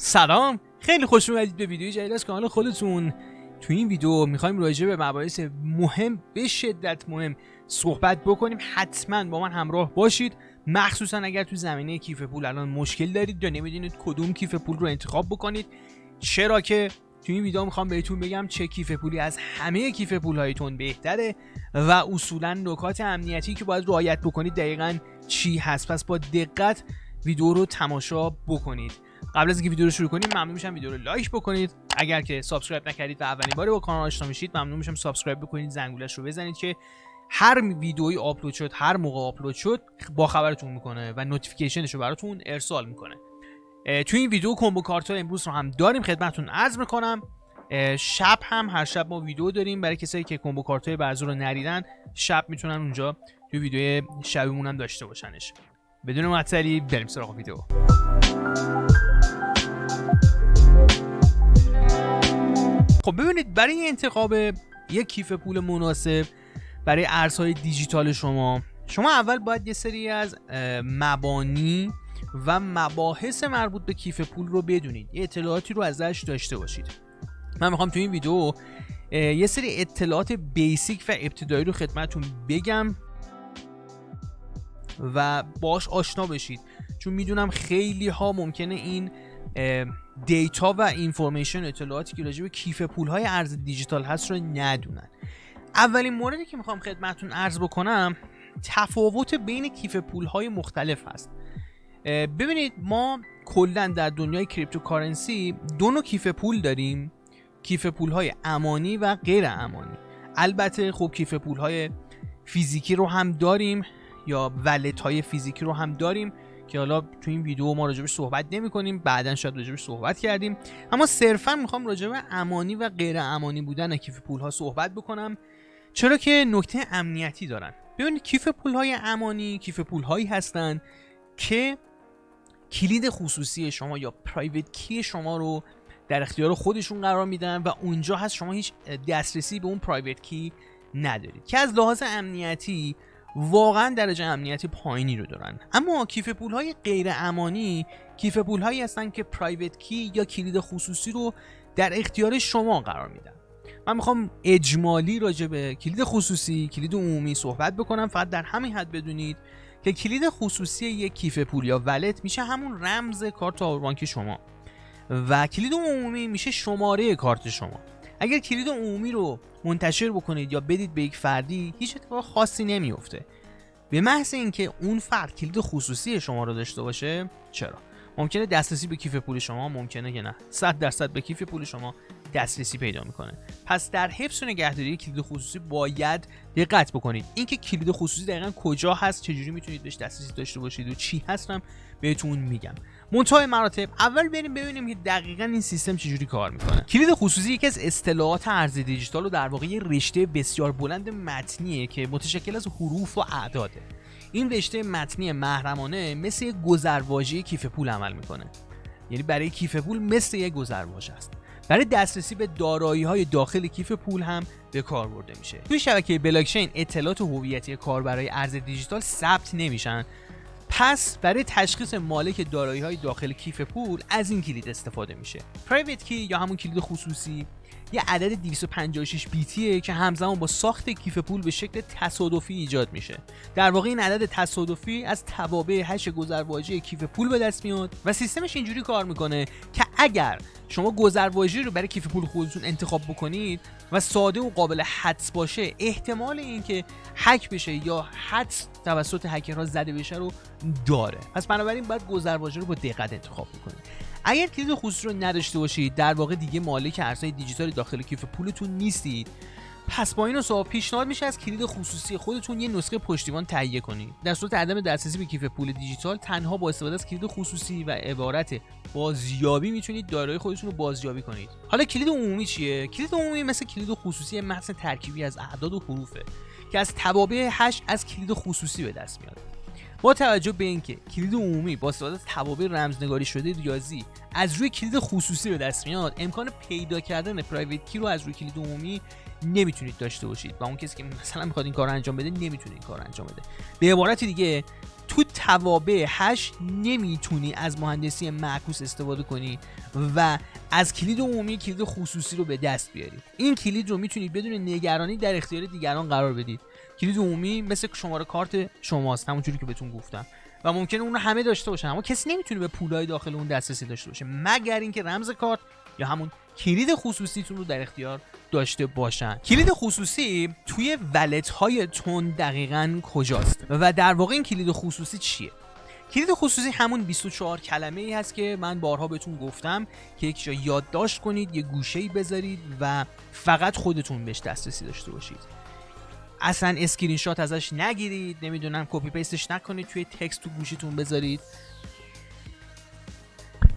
سلام، خیلی خوش اومدید به ویدیوی جدید از کانال خودتون. تو این ویدیو میخوایم راجع به مباحث مهم، به شدت مهم صحبت بکنیم. حتما با من همراه باشید، مخصوصا اگر تو زمینه کیف پول الان مشکل دارید یا نمیدونید کدوم کیف پول رو انتخاب بکنید. چرا که تو این ویدیو میخوام بهتون بگم چه کیف پولی از همه کیف پول‌هایتون بهتره و اصولا نکات امنیتی که باید رعایت بکنید دقیقاً چی هست. پس با دقت ویدیو رو تماشا بکنید. قبل از اینکه ویدیو رو شروع کنیم ممنون میشم ویدیو رو لایک بکنید. اگر که سابسکرایب نکردید و اولین بار با کانال آشنا میشید ممنون میشم سابسکرایب بکنید، زنگولش رو بزنید که هر ویدیویی آپلود شد، هر موقع آپلود شد با خبرتون میکنه و نوتیفیکیشنش رو براتون ارسال میکنه. تو این ویدیو کمبو کارت‌های امروز رو هم داریم خدمتتون عرض میکنم. شب هم هر شب ما ویدیو داریم برای کسایی که کمبو کارت‌های برزو رو نریدن، شب میتونن اونجا تو ویدیو شبمون هم داشته باشنش. بدون معطلی بریم سراغ ویدیو. خب ببینید، برای انتخاب یک کیف پول مناسب برای ارزهای دیجیتال شما اول باید یه سری از مبانی و مباحث مربوط به کیف پول رو بدونید، یه اطلاعاتی رو ازش داشته باشید. من میخوام تو این ویدیو یه سری اطلاعات بیسیک و ابتدایی رو خدمتتون بگم و باش آشنا بشید، چون میدونم خیلی ها ممکنه این دیتا و اینفورمیشن، اطلاعاتی که راجع به کیف پول‌های ارز دیجیتال هست رو ندونن. اولین موردی که میخوام خدمتتون عرض بکنم تفاوت بین کیف پول‌های مختلف هست. ببینید، ما کلا در دنیای کریپتوکارنسی دو نوع کیف پول داریم، کیف پول‌های امانی و غیر امانی. البته خب کیف پول‌های فیزیکی رو هم داریم یا ولت‌های فیزیکی رو هم داریم که حالا تو این ویدیو ما راجبش صحبت نمی کنیم، بعدن شاید راجبش صحبت کردیم، اما صرفا میخوام راجب امانی و غیر امانی بودن کیف پول‌ها صحبت بکنم، چرا که نکته امنیتی دارن. ببینید، کیف پول‌های امانی کیف پول‌هایی هستن که کلید خصوصی شما یا پرایوت کی شما رو در اختیار خودشون قرار میدن و اونجا هست شما هیچ دسترسی به اون پرایوت کی ندارید، که از لحاظ امنیتی واقعا درجه امنیتی پایینی رو دارن. اما کیف پول‌های غیر امانی کیف پول‌هایی هستن که پرایوت کی یا کلید خصوصی رو در اختیار شما قرار میدن. من میخوام اجمالی راجع به کلید خصوصی، کلید عمومی صحبت بکنم. فقط در همین حد بدونید که کلید خصوصی یک کیف پول یا ولت میشه همون رمز کارت آوربانک شما و کلید عمومی میشه شماره کارت شما. اگر کلید عمومی رو منتشر بکنید یا بدید به یک فردی، هیچ اتفاق خاصی نمیفته، به محض اینکه اون فرد کلید خصوصی شما رو داشته باشه. چرا؟ ممکنه دسترسی به کیف پول شما، ممکنه که نه، 100% به کیف پول شما دسترسی پیدا میکنه. پس در حفظ و نگهداری کلید خصوصی باید دقت بکنید. اینکه کلید خصوصی دقیقاً کجا هست، چجوری میتونید بهش دسترسی داشته باشید و چی هستم بهتون میگم. منتهای مراتب اول بریم ببینیم که دقیقاً این سیستم چجوری کار میکنه. کلید خصوصی یکی از اصطلاحات ارز دیجیتال و در واقع یه رشته بسیار بلند متنیه که متشکل از حروف و اعداده. این رشته متنی محرمانه مثل یک گذرواژه کیف پول عمل میکنه، یعنی برای کیف پول مثل یک گذرواژه است. برای دسترسی به دارایی‌های داخل کیف پول هم به کار برده میشه. توی شبکه بلاکچین اطلاعات هویتی کاربرای ارز دیجیتال ثبت نمیشن، پس برای تشخیص مالک دارایی‌های داخل کیف پول از این کلید استفاده میشه. پرایوت کی یا همون کلید خصوصی یه عدد 256 بیتیه که همزمان با ساخت کیف پول به شکل تصادفی ایجاد میشه. در واقع این عدد تصادفی از توابع هش گذرواژه کیف پول به دست میاد و سیستمش اینجوری کار میکنه که اگر شما گذرواژه رو برای کیف پول خودتون انتخاب بکنید و ساده و قابل حدس باشه، احتمال اینکه هک بشه یا حدس توسط هکرها زده بشه رو داره. پس بنابراین باید گذرواژه رو با دقت انتخاب بکنید. اگر کلید خصوصی رو نداشته باشید، در واقع دیگه مالک ارزهای دیجیتال داخل کیف پولتون نیستید. پس با این حساب پیشنهاد میشه از کلید خصوصی خودتون یه نسخه پشتیبان تهیه کنید. در صورت عدم دسترسی به کیف پول دیجیتال، تنها با استفاده از کلید خصوصی و عبارت بازیابی میتونید دارایی خودتون رو بازیابی کنید. حالا کلید عمومی چیه؟ کلید عمومی مثل کلید خصوصی متن ترکیبی از اعداد و حروفه که از توابع هش از کلید خصوصی به دست میاد. با توجه به اینکه کلید عمومی با استفاده از توابع رمزنگاری شده ریاضی از روی کلید خصوصی به دست میاد، امکان پیدا کردن پرایوت کی رو از روی کلید عمومی نمیتونید داشته باشید و اون کسی که مثلا میخواد این کارو انجام بده نمیتونه این کارو انجام بده. به عبارت دیگه تو توابع هش نمیتونی از مهندسی معکوس استفاده کنی و از کلید عمومی کلید خصوصی رو به دست بیاری. این کلید رو میتونید بدون نگرانی در اختیار دیگران قرار بدید. کلید عمومی مثل شماره کارت شماست، همونجوری که بهتون گفتم، و ممکنه اون رو همه داشته باشن، اما کسی نمیتونه به پولای داخل اون دسترسی داشته باشه مگر اینکه رمز کارت یا همون کلید خصوصیتون رو در اختیار داشته باشن. کلید خصوصی توی ولت های تون دقیقاً کجاست و در واقع این کلید خصوصی چیه؟ کلید خصوصی همون 24 کلمه ای هست که من بارها بهتون گفتم که یک جا یادداشت کنید، یه گوشه‌ای بذارید و فقط خودتون بهش دسترسی داشته باشید. اصلا اسکرین شات ازش نگیرید، نمیدونم کپی پیستش نکنید، توی تکست تو گوشیتون بذارید.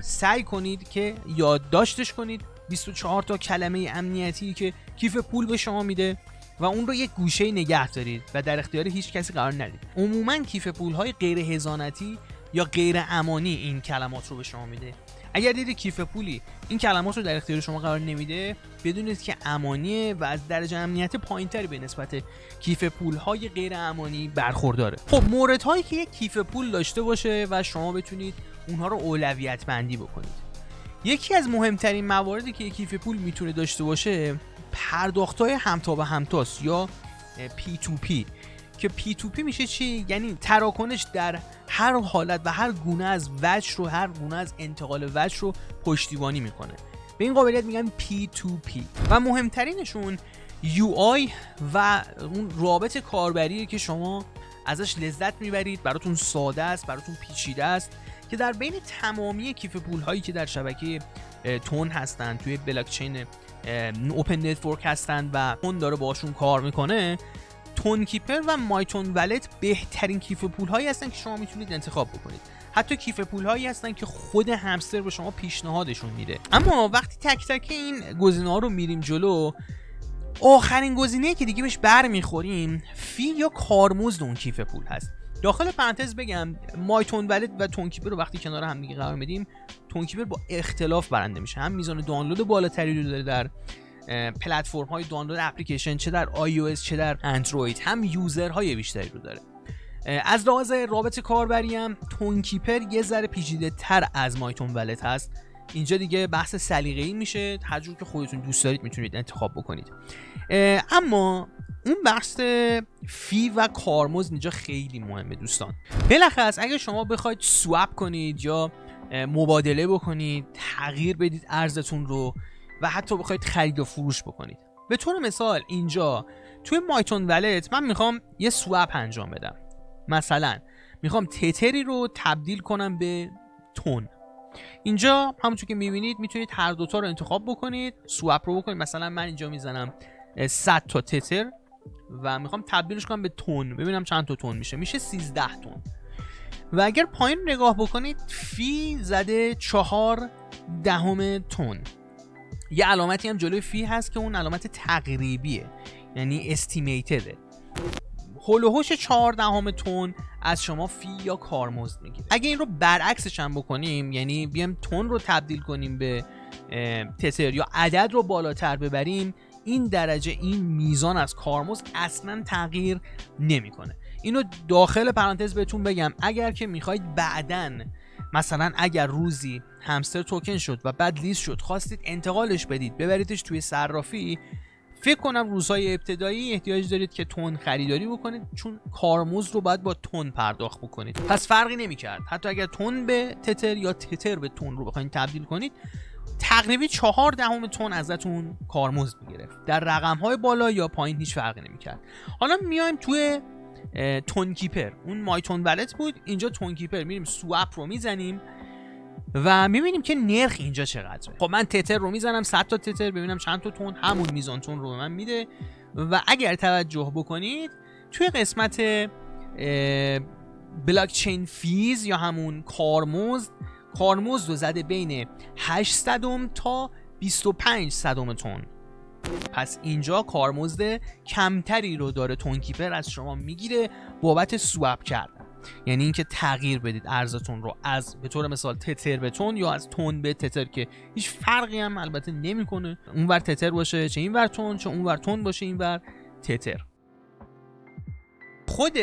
سعی کنید که یادداشتش کنید، 24 تا کلمه امنیتی که کیف پول به شما میده و اون رو یک گوشه نگه دارید و در اختیار هیچ کسی قرار ندید. عموما کیف پول‌های غیر هزانتی یا غیر امانی این کلمات رو به شما میده. اگر دیدید کیف پولی این کلمات رو در اختیار شما قرار نمیده، بدونید که امانیه و از درجه امنیت پایینتری به نسبت کیف پول‌های غیر امانی برخورداره. خب موردهایی که یک کیف پول داشته باشه و شما بتونید اونها رو اولویت بندی بکنید. یکی از مهمترین مواردی که یک کیف پول میتونه داشته باشه پرداخت‌های همتا به همتاست یا P2P که P2P میشه چی؟ یعنی تراکنش در هر حالت و هر گونه از وجه رو، هر گونه از انتقال وجه رو پشتیبانی میکنه. به این قابلیت میگن P2P و مهمترینشون UI و اون رابط کاربریه که شما ازش لذت میبرید، براتون ساده است، براتون پیچیده است، که در بین تمامی کیف پول هایی که در شبکه تون هستن، توی بلاکچین اوپن نتورک هستن و تون داره باشون کار میکنه، تون کیپر و مایتون ولت بهترین کیف پول هایی هستن که شما میتونید انتخاب بکنید. حتی کیف پول هایی هستن که خود همستر به شما پیشنهادشون میده. اما وقتی تک تک این گزینه ها رو میریم جلو، آخرین گزینه‌ای که دیگه بهش برمیخوریم فی یا کارمزد اون کیف پول هست. داخل پرانتز بگم مایتون ولت و تون کیپر رو وقتی کنار هم دیگه قرار میدیم، تون کیپر با اختلاف برنده میشه. هم میزان دانلود بالاتری رو داره در پلتفرم های دانلود اپلیکیشن، چه در iOS چه در اندروید، هم یوزرهای بیشتری رو داره. از لحاظ رابط کاربری هم تون کیپر یه ذره پیچیده تر از مایتون ولت هست. اینجا دیگه بحث سلیقه‌ای میشه، هر جور که خودتون دوست دارید میتونید انتخاب بکنید. اما اون بحث فی و کارمزد اینجا خیلی مهمه دوستان. بالاخص اگه شما بخواید سواب کنید یا مبادله بکنید، تغییر بدید ارزتون رو و حتی بخواید خرید و فروش بکنید. به طور مثال اینجا توی مایتون ولت من میخوام یه سواب انجام بدم. مثلا میخوام تتری رو تبدیل کنم به تون. اینجا همونطور که میبینید میتونید هر دوتا رو انتخاب بکنید، سواب رو بکنید. مثلا من اینجا میزنم 100 تا تتر و میخوام تبدیلش کنم به تون، ببینم چند تا تون میشه 13 تون. و اگر پایین نگاه بکنید فی زده 4 دهم تون. یه علامتی هم جلوی فی هست که اون علامت تقریبیه، یعنی استیمیتده. هول و هوش 4 دهم تون از شما فی یا کارمزد میگیره. اگه این رو برعکسش هم بکنیم، یعنی بیام تون رو تبدیل کنیم به تتر یا عدد رو بالاتر ببریم، این درجه، این میزان از کارمزد اصلا تغییر نمیکنه. اینو داخل پرانتز بهتون بگم، اگر که میخواید بعدن مثلا اگر روزی همستر توکن شد و بعد لیست شد، خواستید انتقالش بدید ببریدش توی صرافی، فکر کنم روزهای ابتدایی احتیاج دارید که تون خریداری بکنید، چون کارمزد رو باید با تون پرداخت بکنید. پس فرقی نمیکرد حتی اگر تون به تتر یا تتر به تون رو بخواید تبدیل کنید، تقریبی 4 دهم تون ازتون کارمزد میگرفت. در رقم‌های بالا یا پایین هیچ فرقی نمیکرد. حالا میایم توی تون کیپر، اون مایتون ولت بود، اینجا تون کیپر میریم سواب رو میزنیم و میبینیم که نرخ اینجا چقدره. خب من تتر رو میزنم 100 تا تتر، ببینم چند تا تون، همون میزان تون رو به من میده. و اگر توجه بکنید توی قسمت بلاکچین فیز یا همون کارمزد رو زده بین 800 تا 25 صدم تون. پس اینجا کارمزد کمتری رو داره تون کیپر از شما میگیره بابت سواب کردن. یعنی اینکه تغییر بدید ارزتون رو از به طور مثال تتر به تون یا از تون به تتر، که هیچ فرقی هم البته نمیکنه اونور تتر باشه چه اینور تون، چه اونور تون باشه اینور تتر. خود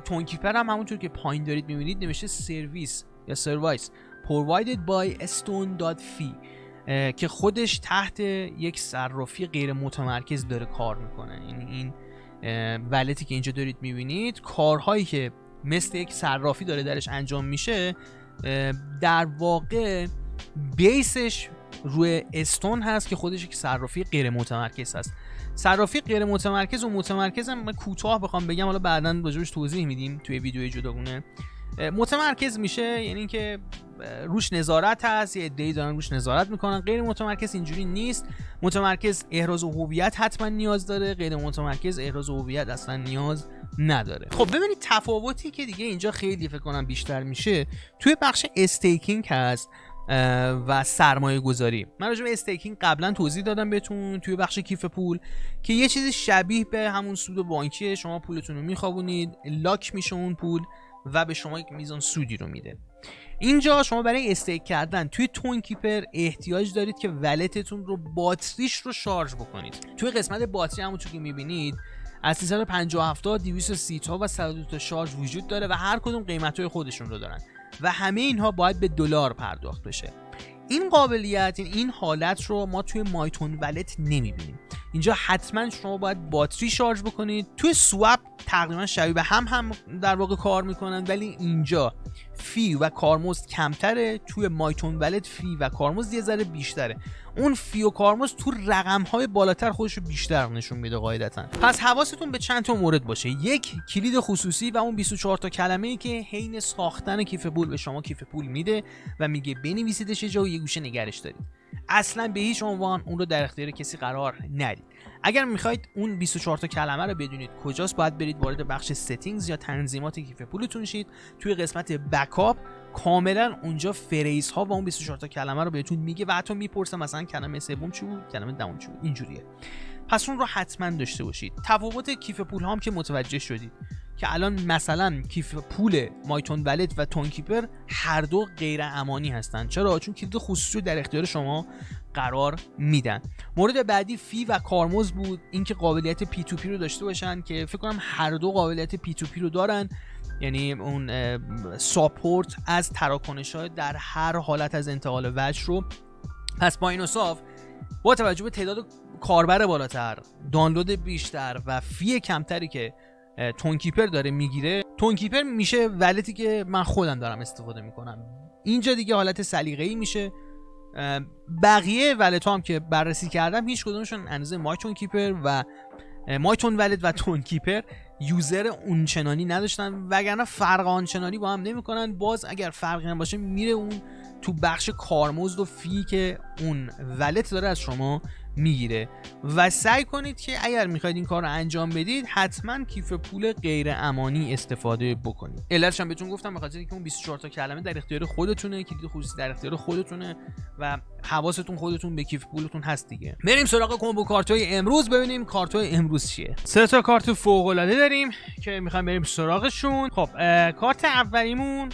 تونکیپر هم همونطور که پایین دارید میبینید نوشته سرویس یا سرویس provided by stone.fi که خودش تحت یک صرافی غیر متمرکز داره کار میکنه. یعنی این ولتی که اینجا دارید میبینید کارهایی که مثل یک صرافی داره درش انجام میشه در واقع بیسش روی استون هست که خودش یک صرافی غیر متمرکز هست. صرافی غیر متمرکز و متمرکز هم من کوتاه بخوام بگم، حالا بعداً راجعش توضیح میدیم توی ویدیوی جداگونه. متمرکز میشه یعنی که روش نظارت هست، یه عده‌ای دارن روش نظارت میکنن. غیر متمرکز اینجوری نیست. متمرکز احراز هویت حتما نیاز داره، غیر متمرکز احراز هویت اصلا نیاز نداره. خب ببینید تفاوتی که دیگه اینجا خیلی فکر کنم بیشتر میشه توی بخش استیکینگ هست و سرمایه گذاری. من راجع به استیکینگ قبلا توضیح دادم بهتون توی بخش کیف پول که یه چیزی شبیه به همون سود بانکیه. شما پولتون رو میخوابونید، لاک میشه اون پول و به شما یک میزان سودی رو میده. اینجا شما برای استیک کردن توی تونکیپر احتیاج دارید که ولتتون رو باتریش رو شارژ بکنید. توی قسمت باتری همونطور که میبینید از 357 تا 230 تا و 102 تا شارژ وجود داره و هر کدوم قیمت‌های خودشون رو دارن و همه اینها باید به دلار پرداخت بشه. این قابلیت، این حالت رو ما توی مایتون ولت نمیبینیم. اینجا حتما شما باید باتری شارژ بکنید. توی سواب تقریبا شبیه به هم در واقع کار میکنن، ولی اینجا فی و کارمزد کمتره. توی مایتون ولت فی و کارمزد یه ذره بیشتره. اون فی و کارمزد تو رقم‌های بالاتر خودش رو بیشتر نشون میده قاعدتاً. پس حواستون به چند تا مورد باشه. یک، کلید خصوصی و اون 24 تا کلمه‌ای که حین ساختن کیف پول به شما کیف پول میده و میگه بنویسیدش یه جا و یه گوشه نگرش دارید. اصلا به هیچ عنوان اون رو در اختیار کسی قرار ندید. اگر میخواید اون 24 تا کلمه رو بدونید کجاست، باید برید وارد بخش ستینگز یا تنظیمات کیف پولتون شید. توی قسمت بکاپ کاملا اونجا فریز ها و اون 24 تا کلمه رو بهتون میگه و حتی میپرسه مثلا کلمه سوم چی بود، کلمه دوم چی بود. اینجوریه. پس اون رو حتما داشته باشید. تفاوت کیف پول هم که متوجه شدید که الان مثلا کیف پول مایتون ولت و تونکیپر هر دو غیر امانی هستن. چرا؟ چون کلید خصوصی رو در اختیار شما قرار میدن. مورد بعدی فی و کارمزد بود، اینکه قابلیت پی تو پی رو داشته باشن که فکر کنم هر دو قابلیت پی تو پی رو دارن. یعنی اون ساپورت از تراکنش‌ها در هر حالت از انتقال وجه رو. پس با این حساب با توجه به تعداد کاربر بالاتر، دانلود بیشتر و فی کمتری که تونکیپر داره میگیره، تونکیپر میشه ولتی که من خودم دارم استفاده میکنم. اینجا دیگه حالت سلیقه‌ای میشه. بقیه ولت ها هم که بررسی کردم هیچ کدومشون اندازه مایتون کیپر و مایتون ولت و تونکیپر یوزر اونچنانی نداشتن، وگرنه فرق آنچنانی با هم نمیکنن. باز اگر فرقی هم باشه میره اون تو بخش کارمزد و فی که اون ولت داره از شما میگیره. و سعی کنید که اگر میخواید این کار رو انجام بدید حتما کیف پول غیر امانی استفاده بکنید. علتش هم بهتون گفتم به خاطر اینکه اون 24 تا کلمه در اختیار خودتونه، کلید خصوصی در اختیار خودتونه و حواستون خودتون به کیف پولتون هست دیگه. بریم سراغ کمبو کارت‌های امروز ببینیم کارت‌های امروز چیه. 3 تا کارت فوق‌العاده داریم که میخوایم بریم سراغشون. خب کارت اولیمون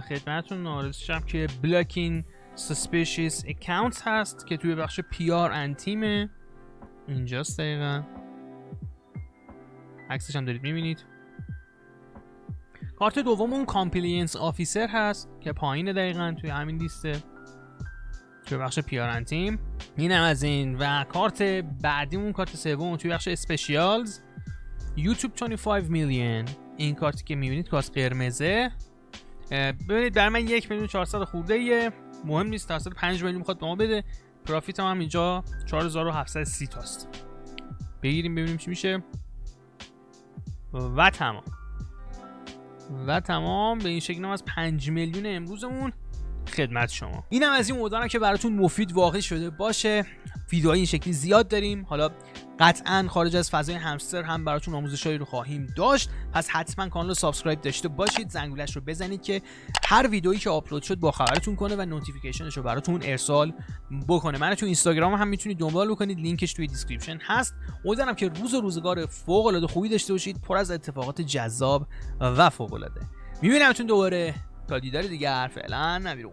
خدمتتون عرض شم که بلاکینگ Suspicious Accounts هست که توی بخش PR and تیمه. اینجاست دقیقا، عکسش هم دارید میبینید. کارت دومون Compliance Officer هست که پایینه دقیقا توی همین لیسته توی بخش PR and تیم. اینم از این. و کارت بعدیمون کارت سوم توی بخش Specials YouTube 25 million. این کارتی که میبینید کارت قرمزه. ببینید برای من 1,400,000 خورده ایه، مهم نیست. درصد 5 میلیون میخواد به ما بده. پرافیت هم اینجا 4730 تاست. بگیریم ببینیم چی میشه و تمام. به این شکل هم از 5 میلیون امروزمون خدمت شما. اینم از این. امیدوارم که براتون مفید واقع شده باشه. ویدیوهای این شکلی زیاد داریم. حالا قطعا خارج از فضای همستر هم براتون آموزشایی رو خواهیم داشت. پس حتما کانال رو سابسکرایب داشته باشید، زنگولش رو بزنید که هر ویدئویی که آپلود شد با خبرتون کنه و نوتیفیکیشنش رو براتون ارسال بکنه. من تو اینستاگرام هم میتونید دنبال بکنید، لینکش توی دیسکریپشن هست. امیدوارم که روز و روزگار فوق العاده خوبی داشته باشید، پر از اتفاقات جذاب و فوق العاده. میبینمتون دوباره تا دیدار دیگر. فعلا نمیرو.